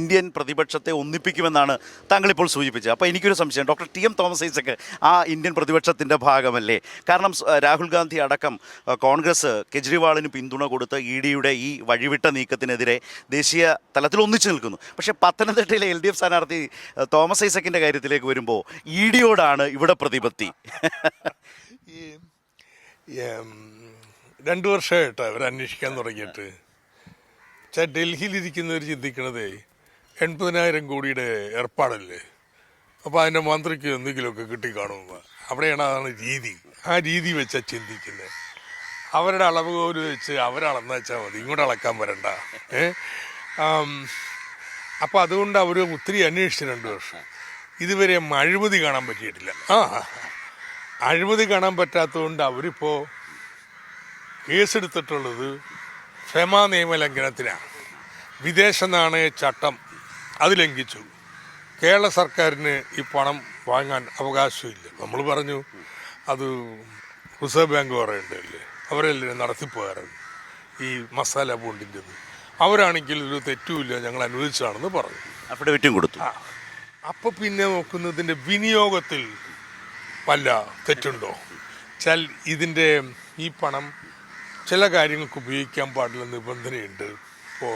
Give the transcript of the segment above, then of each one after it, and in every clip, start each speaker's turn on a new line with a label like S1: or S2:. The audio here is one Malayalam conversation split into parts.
S1: ഇന്ത്യൻ പ്രതിപക്ഷത്തെ ഒന്നിപ്പിക്കുമെന്നാണ് താങ്കൾ ഇപ്പോൾ സൂചിപ്പിച്ചത്. അപ്പോൾ എനിക്കൊരു സംശയം, ഡോക്ടർ ടി.എം. തോമസ് ഐസക് ആ ഇന്ത്യൻ പ്രതിപക്ഷത്തിൻ്റെ ഭാഗമല്ലേ? കാരണം രാഹുൽ ഗാന്ധി അടക്കം കോൺഗ്രസ് കെജ്രിവാളിന് പിന്തുണ കൊടുത്ത് ഇ.ഡിയുടെ ഈ വഴിവിട്ട നീക്കത്തിനെതിരെ ദേശീയ തലത്തിൽ ഒന്നിച്ചു നിൽക്കുന്നു. പക്ഷേ പത്തനംതിട്ടയിലെ LDF സ്ഥാനാർത്ഥി തോമസ് ഐസക്കിൻ്റെ കാര്യത്തിലേക്ക് വരുമ്പോൾ ഇ.ഡിയോടാണ് ഇവിടെ പ്രതിപത്തി.
S2: ഈ 2 വർഷമായിട്ട് അവർ അന്വേഷിക്കാൻ തുടങ്ങിയിട്ട് ഡൽഹിയിലിരിക്കുന്നവർ ചിന്തിക്കണതേ 80,000 കോടിയുടെ ഏർപ്പാടല്ലേ, അപ്പോൾ അതിൻ്റെ മന്ത്രിക്ക് എന്തെങ്കിലുമൊക്കെ കിട്ടിക്കാണുമെന്ന്. അതാണ് രീതി. ആ രീതി വെച്ചാൽ ചിന്തിക്കുന്നത്. അവരുടെ അളവുകോല് വെച്ച് അവരളന്ന് വെച്ചാൽ മതി, ഇങ്ങോട്ട് അളക്കാൻ വരണ്ട. അപ്പോൾ അതുകൊണ്ട് അവർ ഒത്തിരി അന്വേഷിച്ചു 2 വർഷം. ഇതുവരെ അഴിമതി കാണാൻ പറ്റിയിട്ടില്ല. അഴിമതി കാണാൻ പറ്റാത്തതുകൊണ്ട് അവരിപ്പോൾ കേസെടുത്തിട്ടുള്ളത് ഫെമ നിയമലംഘനത്തിനാണ്. വിദേശ നാണയ ചട്ടം അത് ലംഘിച്ചു. കേരള സർക്കാരിന് ഈ പണം വാങ്ങാൻ അവകാശമില്ല. നമ്മൾ പറഞ്ഞു അത് റിസർവ് ബാങ്ക് പറയുന്നുണ്ടല്ലേ, അവരല്ലേ നടത്തിപ്പോകാറുണ്ട് ഈ മസാല ബോണ്ടിൻ്റെത്. അവരാണെങ്കിൽ ഒരു തെറ്റുമില്ല, ഞങ്ങൾ അനുവദിച്ചതാണെന്ന് പറഞ്ഞു,
S1: അഫിഡവിറ്റും കൊടുത്തു.
S2: അപ്പോൾ പിന്നെ നോക്കുന്നതിൻ്റെ വിനിയോഗത്തിൽ വല്ല തെറ്റുണ്ടോ വെച്ചാൽ ഇതിൻ്റെ ഈ പണം ചില കാര്യങ്ങൾക്ക് ഉപയോഗിക്കാൻ പാടില്ല നിബന്ധനയുണ്ട്. ഇപ്പോൾ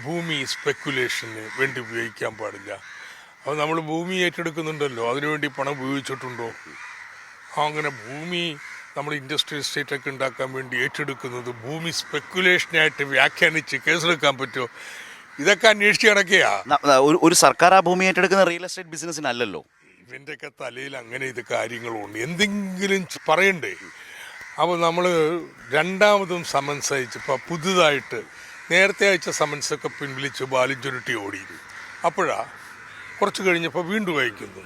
S2: ഭൂമി സ്പെക്കുലേഷന് വേണ്ടി ഉപയോഗിക്കാൻ പാടില്ല. അപ്പോൾ നമ്മൾ ഭൂമി ഏറ്റെടുക്കുന്നുണ്ടല്ലോ, അതിനുവേണ്ടി പണം ഉപയോഗിച്ചിട്ടുണ്ടോ? അങ്ങനെ ഭൂമി നമ്മൾ ഇൻഡസ്ട്രിയൽ എസ്റ്റേറ്റൊക്കെ ഉണ്ടാക്കാൻ വേണ്ടി ഏറ്റെടുക്കുന്നത് ഭൂമി സ്പെക്കുലേഷനായിട്ട് വ്യാഖ്യാനിച്ച് കേസെടുക്കാൻ പറ്റുമോ? ഇതൊക്കെ അന്വേഷിച്ച് കിടക്കുകയാ.
S1: ഒരു സർക്കാർ ആ ഭൂമി ഏറ്റെടുക്കുന്ന റിയൽ എസ്റ്റേറ്റ് ബിസിനസ്സിനല്ലല്ലോ.
S2: ഇവൻ്റെയൊക്കെ തലയിൽ അങ്ങനെ ഇത് കാര്യങ്ങളുണ്ട്, എന്തെങ്കിലും പറയണ്ടേ? അപ്പോൾ നമ്മൾ രണ്ടാമതും സമൻസ് അയച്ചപ്പോൾ പുതുതായിട്ട് നേരത്തെ അയച്ച സമൻസൊക്കെ പിൻവലിച്ച് ബാലും ചുരുട്ടി ഓടി. അപ്പോഴാണ് കുറച്ച് കഴിഞ്ഞപ്പോൾ വീണ്ടും അയക്കുന്നു.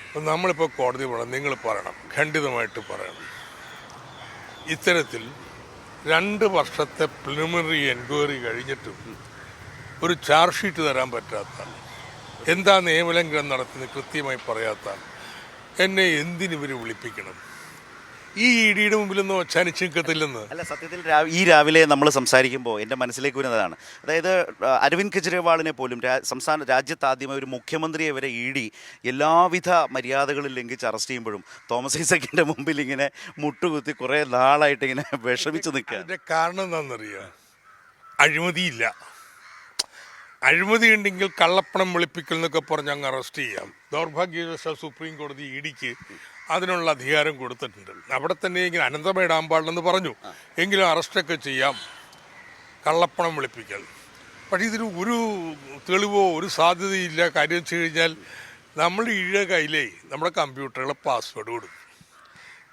S2: അപ്പം നമ്മളിപ്പോൾ കോടതി പറയണം, നിങ്ങൾ പറയണം, ഖണ്ഡിതമായിട്ട് പറയണം. ഇത്തരത്തിൽ 2 വർഷത്തെ പ്രിലിമിനറി എൻക്വയറി കഴിഞ്ഞിട്ടും ഒരു ചാർജ് ഷീറ്റ് തരാൻ പറ്റാത്ത, എന്താ നിയമലംഘനം നടത്തുന്നത് കൃത്യമായി പറയാത്ത എന്നെ എന്തിനിവർ വിളിപ്പിക്കണം? ഈ ഇഡിയുടെ മുമ്പിലൊന്നും ഒച്ചാനിച്ചിക്കത്തില്ലെന്ന്.
S1: അല്ല, സത്യത്തിൽ ഈ രാവിലെ നമ്മൾ സംസാരിക്കുമ്പോൾ എൻ്റെ മനസ്സിലേക്ക് വരുന്നതാണ്. അതായത് അരവിന്ദ് കെജ്രിവാളിനെ പോലും രാജ്യത്ത് ആദ്യമായി ഒരു മുഖ്യമന്ത്രിയെ വരെ ഇ.ഡി എല്ലാവിധ മര്യാദകളും ലംഘിച്ച് അറസ്റ്റ് ചെയ്യുമ്പോഴും തോമസ് ഐസക്കിൻ്റെ മുമ്പിൽ ഇങ്ങനെ മുട്ടുകുത്തി കുറേ നാളായിട്ട് ഇങ്ങനെ വിഷമിച്ച് നിൽക്കുക.
S2: അതിൻ്റെ കാരണം എന്താണെന്നറിയാം? അഴിമതിയില്ല. അഴിമതി ഉണ്ടെങ്കിൽ കള്ളപ്പണം വെളുപ്പിക്കൽ എന്നൊക്കെ പറഞ്ഞ് അങ്ങ് അറസ്റ്റ് ചെയ്യാം. ദൗർഭാഗ്യവശാൽ സുപ്രീം കോടതി ഇഡിക്ക് അതിനുള്ള അധികാരം കൊടുത്തിട്ടുണ്ട്. അവിടെ തന്നെ ഇങ്ങനെ അനന്തമായി ഇടാൻ പാടില്ലെന്ന് പറഞ്ഞു, എങ്കിലും അറസ്റ്റൊക്കെ ചെയ്യാം കള്ളപ്പണം വെളുപ്പിക്കൽ. പക്ഷേ ഇതിന് ഒരു തെളിവോ ഒരു സാധ്യതയില്ല. കാര്യം വെച്ച് കഴിഞ്ഞാൽ നമ്മൾ കയ്യിലേ നമ്മുടെ കമ്പ്യൂട്ടറുകളെ പാസ്വേഡ് കൊടുക്കും.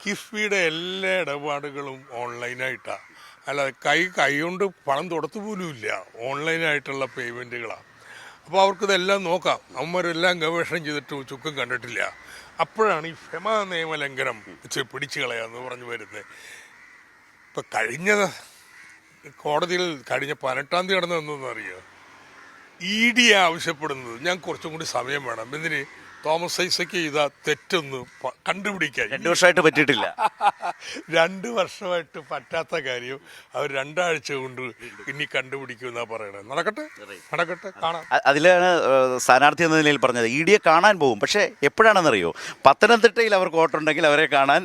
S2: കിഫ്ബിയുടെ എല്ലാ ഇടപാടുകളും ഓൺലൈനായിട്ടാണ്, അല്ലാതെ കൈ കൊണ്ട് പണം തൊടത്തു പോലും ഇല്ല, ഓൺലൈനായിട്ടുള്ള പേയ്മെൻറ്റുകളാണ്. അപ്പോൾ അവർക്കിതെല്ലാം നോക്കാം. അവന്മാരെല്ലാം ഗവേഷണം ചെയ്തിട്ട് ചുക്കും കണ്ടിട്ടില്ല. അപ്പോഴാണ് ഈ ഫെമ നിയമലംഘനം വെച്ച് പിടിച്ചു കളയാന്ന് പറഞ്ഞു വരുന്നത്. ഇപ്പം കോടതിയിൽ കഴിഞ്ഞ 18-ാം തീയതി നടന്നതെന്നറിയാം, ഇ.ഡി ആവശ്യപ്പെടുന്നത് ഞാൻ കുറച്ചും കൂടി സമയം വേണം. എന്തിന്? തോമസ് ഐസക്ക് ചെയ്ത തെറ്റൊന്ന് കണ്ടുപിടിക്കാൻ.
S1: 2 വർഷമായിട്ട് പറ്റിയിട്ടില്ല.
S2: 2 വർഷമായിട്ട് പറ്റാത്ത കാര്യം അവർ 2 ആഴ്ച കൊണ്ട് ഇനി കണ്ടുപിടിക്കുമെന്നാ പറയണത്. നടക്കട്ടെ, കാണാം.
S1: അതിലാണ് സ്ഥാനാർത്ഥി എന്ന നിലയിൽ പറഞ്ഞത് ഇ.ഡിയെ കാണാൻ പോകും. പക്ഷേ എപ്പോഴാണെന്നറിയോ? പത്തനംതിട്ടയിൽ അവർക്ക് വോട്ടുണ്ടെങ്കിൽ അവരെ കാണാൻ,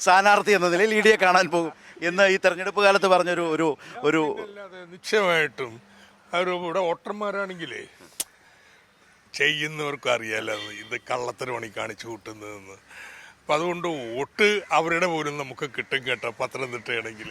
S1: സ്ഥാനാർത്ഥി എന്ന നിലയിൽ ഇ.ഡിയെ കാണാൻ പോകും എന്ന് ഈ തെരഞ്ഞെടുപ്പ് കാലത്ത് പറഞ്ഞൊരു ഒരു
S2: നിശ്ചയമായിട്ടും അവർ ഇവിടെ വോട്ടർമാരാണെങ്കിലേ ചെയ്യുന്നവർക്കും അറിയാലോ ഇത് കള്ളത്തര പണി കാണിച്ചു കൂട്ടുന്നതെന്ന്. അപ്പം അതുകൊണ്ട് വോട്ട് അവരുടെ പോലും നമുക്ക് കിട്ടും കേട്ടോ, പത്തനംതിട്ടയാണെങ്കിൽ.